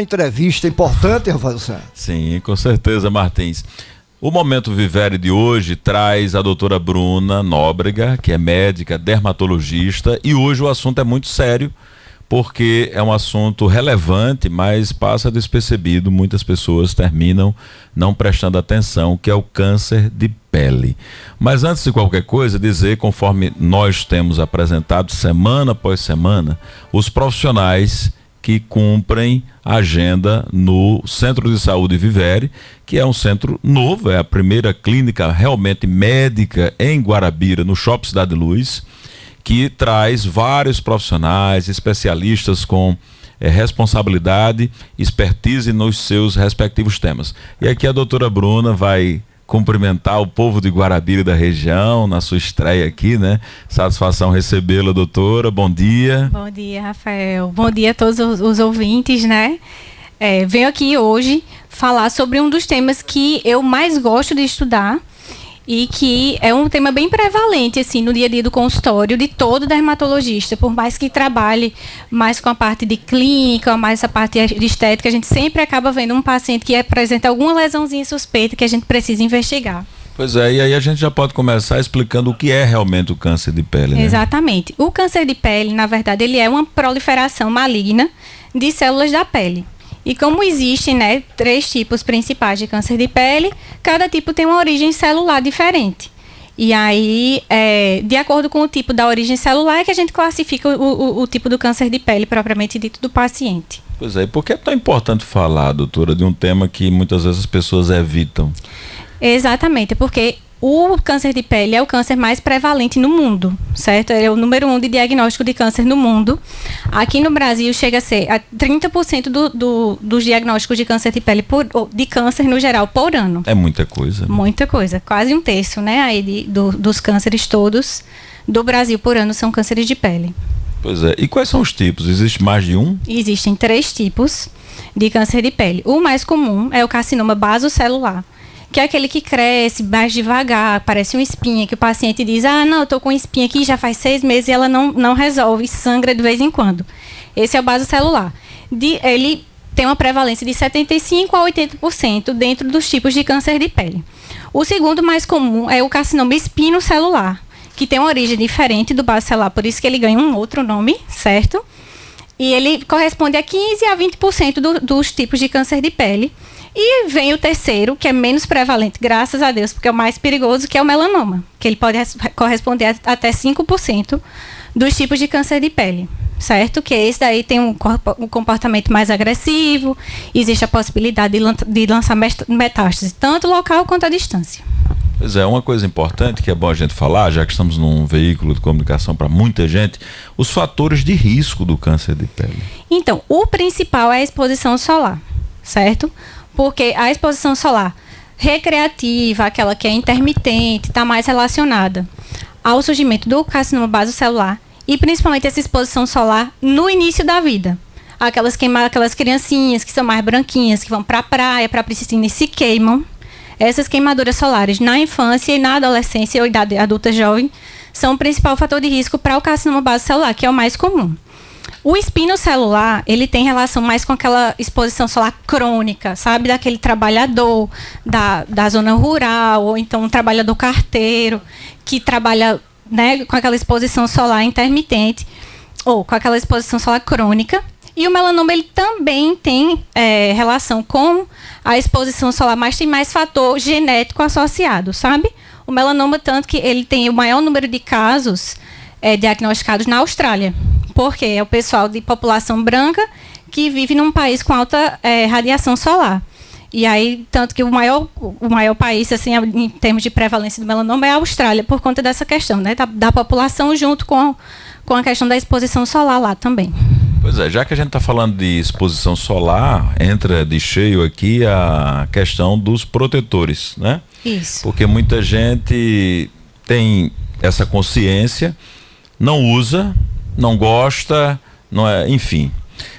Entrevista importante, Rafael Santos. Sim, com certeza, Martins. O Momento Vivere de hoje traz a doutora Bruna Nóbrega, que é médica, dermatologista, e hoje o assunto é muito sério, porque é um assunto relevante, mas passa despercebido, muitas pessoas terminam não prestando atenção, que é o câncer de pele. Mas antes de qualquer coisa, dizer, conforme nós temos apresentado semana após semana, os profissionais que cumprem a agenda no Centro de Saúde Vivere, que é um centro novo, é a primeira clínica realmente médica em Guarabira, no Shopping Cidade Luz, que traz vários profissionais, especialistas com responsabilidade, expertise nos seus respectivos temas. E aqui a doutora Bruna vai cumprimentar o povo de Guarabira e da região na sua estreia aqui, né? Satisfação recebê-la, doutora. Bom dia. Bom dia, Rafael. Bom dia a todos os ouvintes, né? Venho aqui hoje falar sobre um dos temas que eu mais gosto de estudar e que é um tema bem prevalente, assim, no dia a dia do consultório de todo dermatologista. Por mais que trabalhe mais com a parte de clínica, mais a parte de estética, a gente sempre acaba vendo um paciente que apresenta alguma lesãozinha suspeita que a gente precisa investigar. Pois é, e aí a gente já pode começar explicando o que é realmente o câncer de pele, né? Exatamente. O câncer de pele, na verdade, ele é uma proliferação maligna de células da pele. E como existem, né, 3 tipos principais de câncer de pele, cada tipo tem uma origem celular diferente. E aí, de acordo com o tipo da origem celular, é que a gente classifica o tipo do câncer de pele propriamente dito do paciente. Pois é, e por que é tão importante falar, doutora, de um tema que muitas vezes as pessoas evitam? Exatamente, porque o câncer de pele é o câncer mais prevalente no mundo, certo? Ele é o número 1 de diagnóstico de câncer no mundo. Aqui no Brasil chega a ser 30% dos diagnósticos de câncer de pele, de câncer no geral, por ano. É muita coisa. Né? Muita coisa, quase 1/3, né? Aí dos cânceres todos do Brasil por ano são cânceres de pele. Pois é, e quais são os tipos? Existe mais de um? Existem 3 tipos de câncer de pele. O mais comum é o carcinoma basocelular, que é aquele que cresce mais devagar, parece uma espinha, que o paciente diz, não, eu tô com espinha aqui já faz 6 meses e ela não resolve, sangra de vez em quando. Esse é o basocelular. Ele tem uma prevalência de 75% a 80% dentro dos tipos de câncer de pele. O segundo mais comum é o carcinoma espinocelular, que tem uma origem diferente do basocelular, por isso que ele ganha um outro nome, certo? E ele corresponde a 15% a 20% dos tipos de câncer de pele. E vem o terceiro, que é menos prevalente, graças a Deus, porque é o mais perigoso, que é o melanoma, que ele pode corresponder a até 5% dos tipos de câncer de pele, certo? Que esse daí tem um comportamento mais agressivo, existe a possibilidade de lançar metástase, tanto local quanto à distância. Pois é, uma coisa importante que é bom a gente falar, já que estamos num veículo de comunicação para muita gente, os fatores de risco do câncer de pele. Então, o principal é a exposição solar, certo? Porque a exposição solar recreativa, aquela que é intermitente, está mais relacionada ao surgimento do carcinoma basocelular e principalmente essa exposição solar no início da vida. Aquelas criancinhas que são mais branquinhas, que vão para a praia, para a piscina e se queimam. Essas queimaduras solares na infância e na adolescência ou idade adulta jovem são o principal fator de risco para o carcinoma basocelular, que é o mais comum. O espinocelular, ele tem relação mais com aquela exposição solar crônica, sabe? Daquele trabalhador da zona rural, ou então um trabalhador carteiro, que trabalha, né, com aquela exposição solar intermitente, ou com aquela exposição solar crônica. E o melanoma, ele também tem relação com a exposição solar, mas tem mais fator genético associado, sabe? O melanoma, tanto que ele tem o maior número de casos diagnosticados na Austrália, porque é o pessoal de população branca que vive num país com alta radiação solar. E aí, tanto que o maior país, assim, em termos de prevalência do melanoma é a Austrália, por conta dessa questão, né, da população junto com a questão da exposição solar lá também. Pois é, já que a gente está falando de exposição solar, entra de cheio aqui a questão dos protetores, né? Isso. Porque muita gente tem essa consciência, não usa, não gosta, enfim.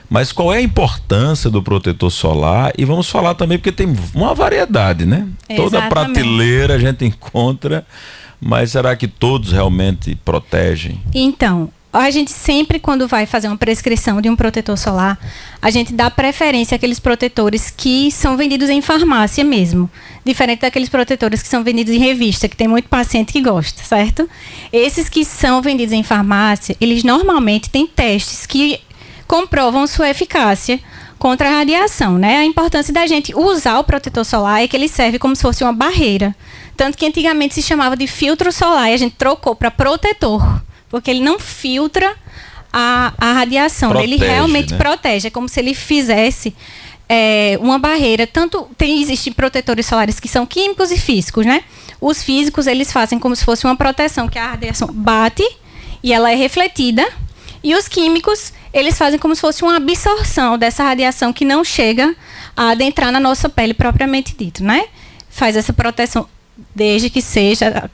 Mas qual é a importância do protetor solar? E vamos falar também, porque tem uma variedade, né? Exatamente. Toda prateleira a gente encontra, mas será que todos realmente protegem? Então, a gente sempre, quando vai fazer uma prescrição de um protetor solar, a gente dá preferência àqueles protetores que são vendidos em farmácia mesmo. Diferente daqueles protetores que são vendidos em revista, que tem muito paciente que gosta, certo? Esses que são vendidos em farmácia, eles normalmente têm testes que comprovam sua eficácia contra a radiação, né? A importância da gente usar o protetor solar é que ele serve como se fosse uma barreira. Tanto que antigamente se chamava de filtro solar e a gente trocou para protetor, porque ele não filtra a radiação, Protege, ele realmente né? protege. É como se ele fizesse uma barreira. Existem protetores solares que são químicos e físicos, né? Os físicos, eles fazem como se fosse uma proteção, que a radiação bate e ela é refletida. E os químicos, eles fazem como se fosse uma absorção dessa radiação que não chega a adentrar na nossa pele propriamente dito, né? Faz essa proteção desde que seja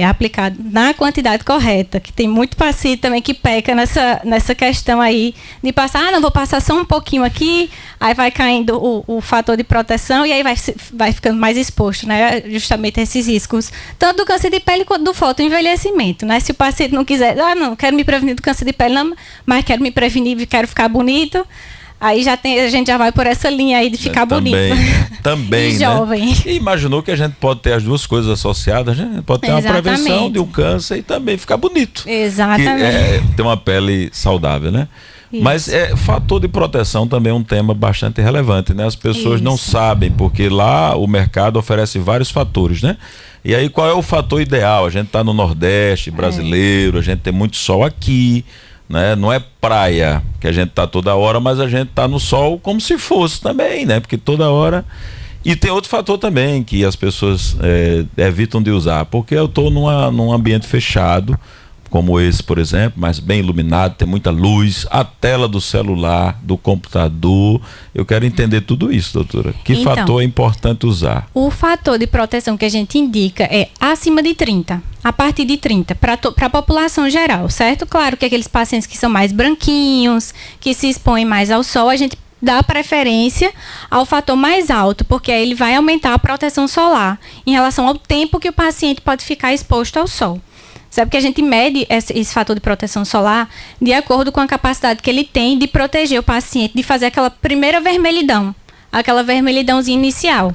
aplicado na quantidade correta, que tem muito paciente também que peca nessa questão aí de passar, não, vou passar só um pouquinho aqui, aí vai caindo o fator de proteção e aí vai ficando mais exposto, né, justamente a esses riscos, tanto do câncer de pele quanto do fotoenvelhecimento, né, se o paciente não quiser, não, quero me prevenir do câncer de pele, não, mas quero me prevenir, quero ficar bonito, aí a gente já vai por essa linha aí de ficar bonito. Também, e jovem. Né? E imaginou que a gente pode ter as duas coisas associadas, né? Pode ter uma prevenção de um câncer e também ficar bonito. Exatamente. Ter uma pele saudável, né? Isso. Mas fator de proteção também é um tema bastante relevante, né? As pessoas não sabem, porque lá o mercado oferece vários fatores, né? E aí qual é o fator ideal? A gente está no Nordeste brasileiro, a gente tem muito sol aqui, né? Não é praia que a gente tá toda hora, mas a gente tá no sol como se fosse também, né? Porque toda hora. E tem outro fator também que as pessoas evitam de usar, porque eu tô num ambiente fechado, como esse, por exemplo, mas bem iluminado, tem muita luz, a tela do celular, do computador. Eu quero entender tudo isso, doutora. Que fator é importante usar? O fator de proteção que a gente indica é acima de 30, a partir de 30, para a população geral, certo? Claro que aqueles pacientes que são mais branquinhos, que se expõem mais ao sol, a gente dá preferência ao fator mais alto, porque aí ele vai aumentar a proteção solar em relação ao tempo que o paciente pode ficar exposto ao sol. Sabe que a gente mede esse fator de proteção solar de acordo com a capacidade que ele tem de proteger o paciente, de fazer aquela primeira vermelhidão, aquela vermelhidãozinha inicial.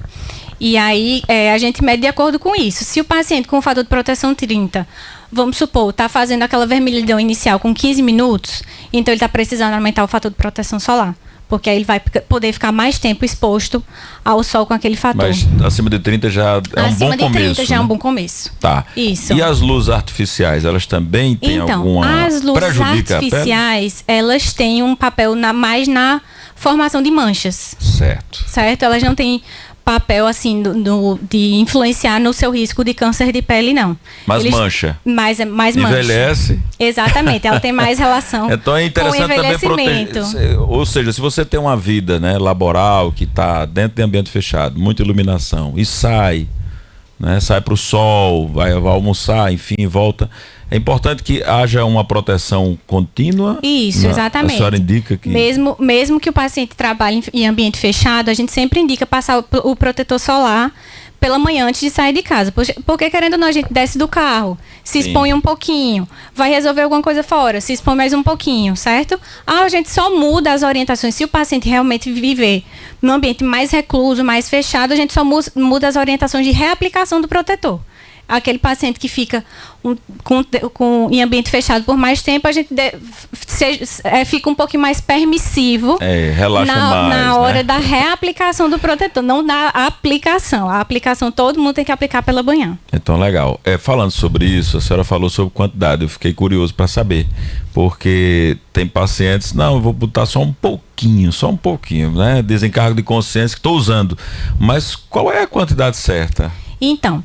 E aí a gente mede de acordo com isso. Se o paciente com o fator de proteção 30, vamos supor, está fazendo aquela vermelhidão inicial com 15 minutos, então ele está precisando aumentar o fator de proteção solar. Porque aí ele vai poder ficar mais tempo exposto ao sol com aquele fator. Mas acima de 30 já é um bom começo. Acima de 30 já é um bom começo. Tá. Isso. E as luzes artificiais, elas também têm alguma... Então, as luzes artificiais, elas têm um papel mais na formação de manchas. Certo? Elas não têm papel assim de influenciar no seu risco de câncer de pele, não. Mas mancha. Mais mancha. Envelhece. Exatamente, ela tem mais relação então é interessante com o envelhecimento. Também ou seja, se você tem uma vida, né, laboral que está dentro de ambiente fechado, muita iluminação, e sai para o sol, vai almoçar, enfim, volta. É importante que haja uma proteção contínua. Isso, exatamente. A senhora indica que... Mesmo que o paciente trabalhe em ambiente fechado, a gente sempre indica passar o protetor solar pela manhã antes de sair de casa. Porque querendo ou não, a gente desce do carro, se expõe um pouquinho, vai resolver alguma coisa fora, se expõe mais um pouquinho, certo? A gente só muda as orientações. Se o paciente realmente viver num ambiente mais recluso, mais fechado, a gente só muda as orientações de reaplicação do protetor. Aquele paciente que fica em ambiente fechado por mais tempo, a gente fica um pouquinho mais permissivo relaxa mais, na hora da reaplicação do protetor, não da aplicação. A aplicação todo mundo tem que aplicar pela manhã. Então, legal. Falando sobre isso, a senhora falou sobre quantidade, eu fiquei curioso para saber, porque tem pacientes, não, eu vou botar só um pouquinho, né? Desencargo de consciência que estou usando, mas qual é a quantidade certa? Então,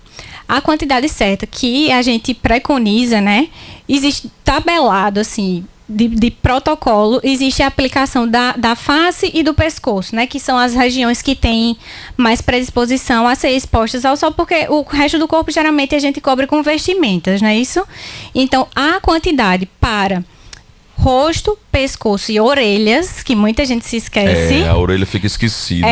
a quantidade certa que a gente preconiza, né? Existe tabelado, assim, de protocolo, existe a aplicação da face e do pescoço, né? Que são as regiões que têm mais predisposição a ser expostas ao sol, porque o resto do corpo, geralmente, a gente cobre com vestimentas, não é isso? Então, a quantidade para rosto, pescoço e orelhas, que muita gente se esquece. A orelha fica esquecida.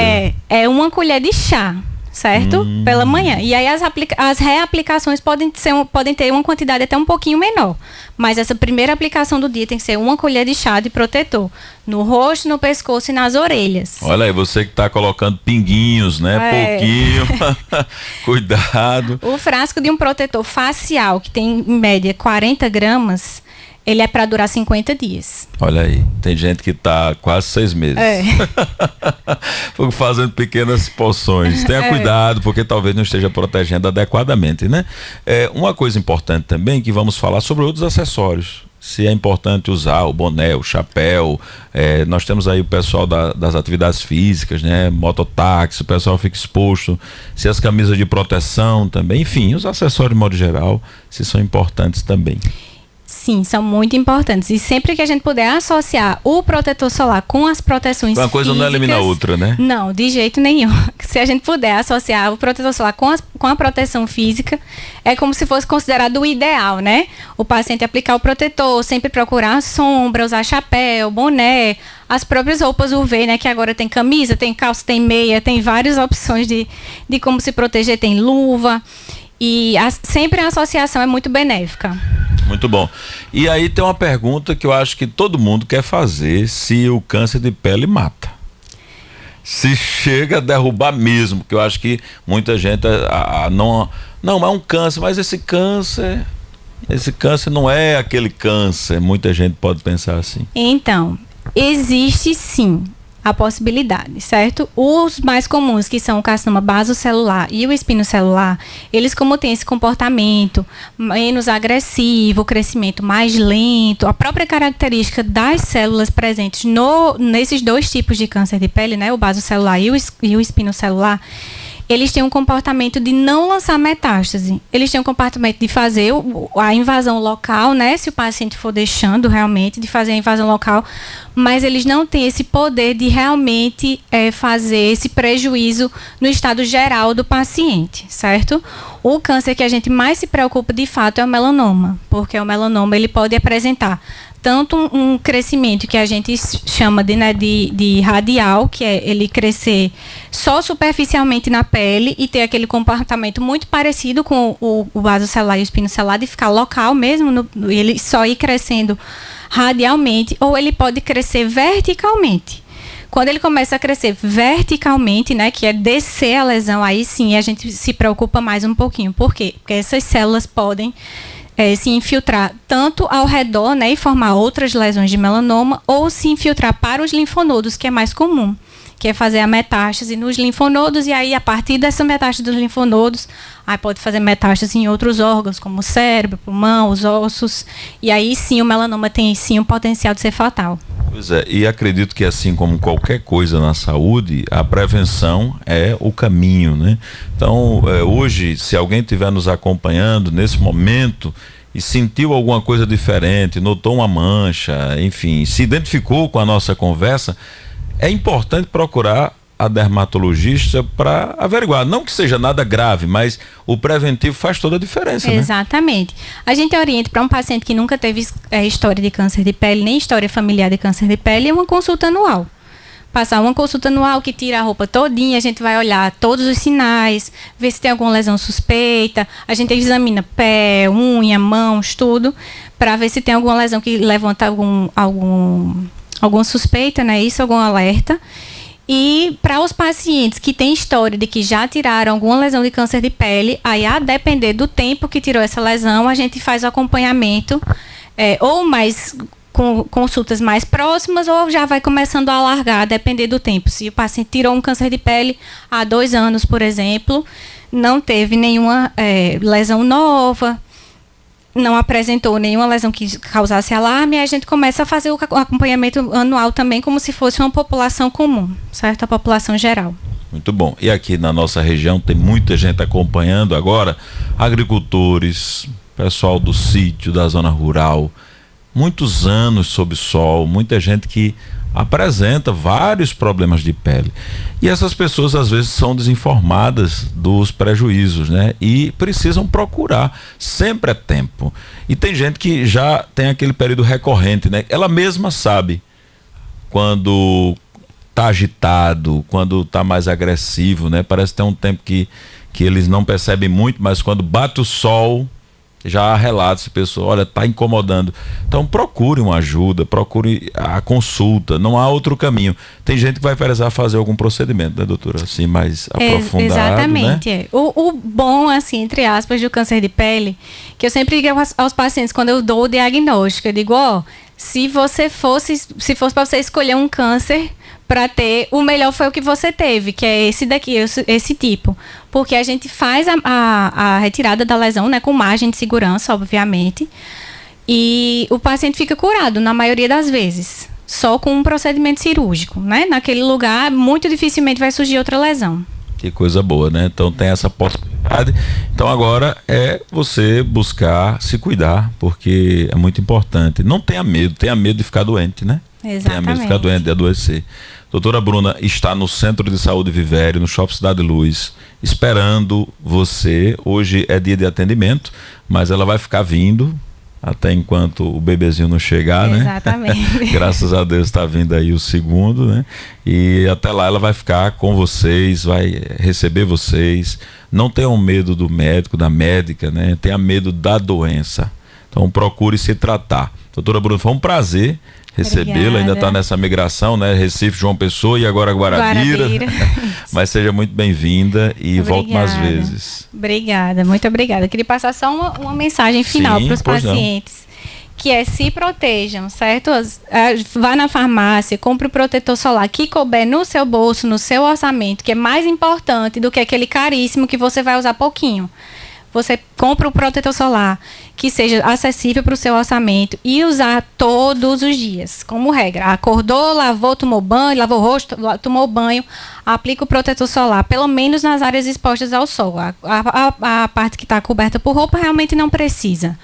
É 1 colher de chá. certo? Pela manhã. E aí as reaplicações podem ter uma quantidade até um pouquinho menor. Mas essa primeira aplicação do dia tem que ser 1 colher de chá de protetor. No rosto, no pescoço e nas orelhas. Olha aí, você que está colocando pinguinhos, né? Pouquinho. Cuidado. O frasco de um protetor facial, que tem em média 40 gramas, ele é para durar 50 dias. Olha aí, tem gente que está quase 6 meses. Fazendo pequenas poções. Tenha cuidado, porque talvez não esteja protegendo adequadamente, né? Uma coisa importante também, que vamos falar sobre outros acessórios. Se é importante usar o boné, o chapéu. Nós temos aí o pessoal das atividades físicas, né? Mototáxi, o pessoal fica exposto. Se as camisas de proteção também. Enfim, os acessórios de modo geral, se são importantes também. Sim, são muito importantes. E sempre que a gente puder associar o protetor solar com as proteções uma coisa físicas, não elimina a outra, né? Não, de jeito nenhum. Se a gente puder associar o protetor solar com a proteção física, é como se fosse considerado o ideal, né? O paciente aplicar o protetor, sempre procurar sombra, usar chapéu, boné, as próprias roupas UV, né? Que agora tem camisa, tem calça, tem meia, tem várias opções de como se proteger, tem luva. E sempre a associação é muito benéfica. Muito bom. E aí tem uma pergunta que eu acho que todo mundo quer fazer: se o câncer de pele mata. Se chega a derrubar mesmo, que eu acho que muita gente não, mas é um câncer, mas esse câncer não é aquele câncer. Muita gente pode pensar assim. Então, existe sim a possibilidade, certo? Os mais comuns, que são o carcinoma basocelular e o espinocelular, eles, como têm esse comportamento menos agressivo, o crescimento mais lento, a própria característica das células presentes nesses dois tipos de câncer de pele, né, o basocelular e o espinocelular, eles têm um comportamento de não lançar metástase. Eles têm um comportamento de fazer a invasão local, né? Se o paciente for deixando realmente de fazer a invasão local, mas eles não têm esse poder de realmente fazer esse prejuízo no estado geral do paciente, certo? O câncer que a gente mais se preocupa de fato é o melanoma, porque o melanoma ele pode apresentar tanto um crescimento que a gente chama de radial, que é ele crescer só superficialmente na pele e ter aquele comportamento muito parecido com o basocelular e o espinocelular, de ficar local mesmo, ele só ir crescendo radialmente, ou ele pode crescer verticalmente. Quando ele começa a crescer verticalmente, né, que é descer a lesão, aí sim a gente se preocupa mais um pouquinho. Por quê? Porque essas células podem se infiltrar tanto ao redor, né, e formar outras lesões de melanoma, ou se infiltrar para os linfonodos, que é mais comum, que é fazer a metástase nos linfonodos, e aí a partir dessa metástase dos linfonodos, aí pode fazer metástase em outros órgãos, como o cérebro, pulmão, os ossos, e aí sim o melanoma tem sim o potencial de ser fatal. Pois é, e acredito que assim como qualquer coisa na saúde, a prevenção é o caminho, né? Então, hoje, se alguém estiver nos acompanhando nesse momento e sentiu alguma coisa diferente, notou uma mancha, enfim, se identificou com a nossa conversa, é importante procurar a dermatologista para averiguar. Não que seja nada grave, mas o preventivo faz toda a diferença, né? Exatamente. A gente orienta para um paciente que nunca teve história de câncer de pele, nem história familiar de câncer de pele, uma consulta anual. Passar uma consulta anual que tira a roupa todinha, a gente vai olhar todos os sinais, ver se tem alguma lesão suspeita, a gente examina pé, unha, mãos, tudo, para ver se tem alguma lesão que levanta alguma suspeita, né? Isso, algum alerta. E para os pacientes que têm história de que já tiraram alguma lesão de câncer de pele, aí a depender do tempo que tirou essa lesão, a gente faz o acompanhamento, ou mais com consultas mais próximas, ou já vai começando a alargar, a depender do tempo. Se o paciente tirou um câncer de pele há 2 anos, por exemplo, não teve nenhuma lesão nova, não apresentou nenhuma lesão que causasse alarme, a gente começa a fazer o acompanhamento anual também, como se fosse uma população comum, certo? A população geral. Muito bom. E aqui na nossa região tem muita gente acompanhando agora, agricultores, pessoal do sítio, da zona rural, muitos anos sob sol, muita gente que apresenta vários problemas de pele. E essas pessoas às vezes são desinformadas dos prejuízos, né? E precisam procurar, sempre é tempo. E tem gente que já tem aquele período recorrente, né? Ela mesma sabe quando tá agitado, quando tá mais agressivo, né? Parece que tem um tempo que eles não percebem muito, mas quando bate o sol, já há relatos de pessoas, olha, tá incomodando. Então procure uma ajuda, procure a consulta, não há outro caminho. Tem gente que vai precisar fazer algum procedimento, né, doutora? Assim, mais aprofundado, exatamente, né? O bom, assim, entre aspas, do câncer de pele, que eu sempre digo aos pacientes, quando eu dou o diagnóstico, eu digo, se fosse para você escolher um câncer para ter, o melhor foi o que você teve, que é esse daqui, esse tipo. Porque a gente faz a retirada da lesão, né, com margem de segurança, obviamente, e o paciente fica curado, na maioria das vezes, só com um procedimento cirúrgico, né? Naquele lugar, muito dificilmente vai surgir outra lesão. Que coisa boa, né? Então tem essa possibilidade. Então agora é você buscar se cuidar, porque é muito importante. Não tenha medo de ficar doente, né? Exatamente. Tenha medo de ficar doente, de adoecer. Doutora Bruna está no Centro de Saúde Vivere, no Shopping Cidade Luz, esperando você. Hoje é dia de atendimento, mas ela vai ficar vindo até enquanto o bebezinho não chegar, né? Exatamente. Graças a Deus está vindo aí o segundo, né? E até lá ela vai ficar com vocês, vai receber vocês. Não tenham medo do médico, da médica, né? Tenha medo da doença. Então procure se tratar. Doutora Bruna, foi um prazer recebê-la, ainda está nessa migração, né? Recife, João Pessoa e agora Guarabira. Mas seja muito bem-vinda e volte mais vezes. Obrigada, muito obrigada. Queria passar só uma mensagem final para os pacientes, que é: se protejam, certo? Vá na farmácia, compre o protetor solar que couber no seu bolso, no seu orçamento, que é mais importante do que aquele caríssimo que você vai usar pouquinho. Você compra o protetor solar que seja acessível para o seu orçamento e usar todos os dias, como regra. Acordou, lavou, tomou banho, lavou o rosto, tomou banho, aplica o protetor solar, pelo menos nas áreas expostas ao sol. A parte que está coberta por roupa realmente não precisa.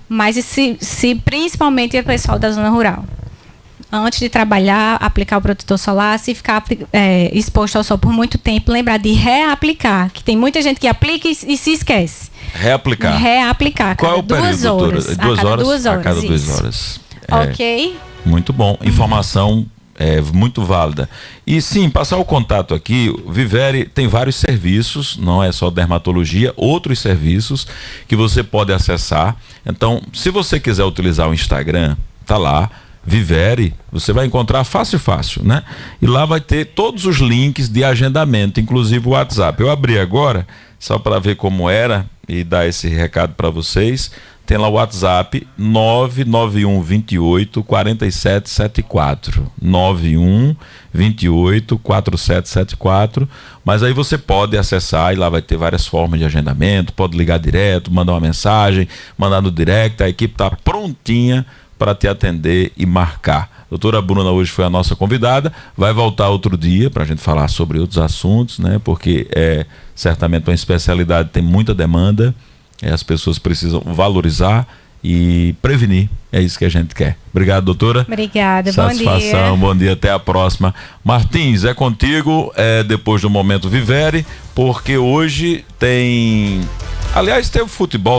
Mas se principalmente é o pessoal da zona rural, antes de trabalhar, aplicar o protetor solar. Se ficar exposto ao sol por muito tempo, lembrar de reaplicar, que tem muita gente que aplica e se esquece. Reaplicar. Qual é o período, doutora? 2 horas? A cada 2 horas. Ok. Muito bom. Informação muito válida. E sim, passar o contato aqui. O Vivere tem vários serviços, não é só dermatologia, outros serviços que você pode acessar. Então, se você quiser utilizar o Instagram, tá lá, Vivere, você vai encontrar fácil, né? E lá vai ter todos os links de agendamento, inclusive o WhatsApp. Eu abri agora, só para ver como era e dar esse recado para vocês. Tem lá o WhatsApp 991 28 4774. 91 28 4774. Mas aí você pode acessar e lá vai ter várias formas de agendamento. Pode ligar direto, mandar uma mensagem, mandar no direct. A equipe está prontinha para te atender e marcar. Doutora Bruna hoje foi a nossa convidada, vai voltar outro dia para a gente falar sobre outros assuntos, né? Porque é certamente uma especialidade, tem muita demanda, as pessoas precisam valorizar e prevenir, é isso que a gente quer. Obrigado, doutora. Obrigada, satisfação, bom dia, até a próxima. Martins, é contigo, depois do Momento Vivere, porque hoje tem, aliás, teve futebol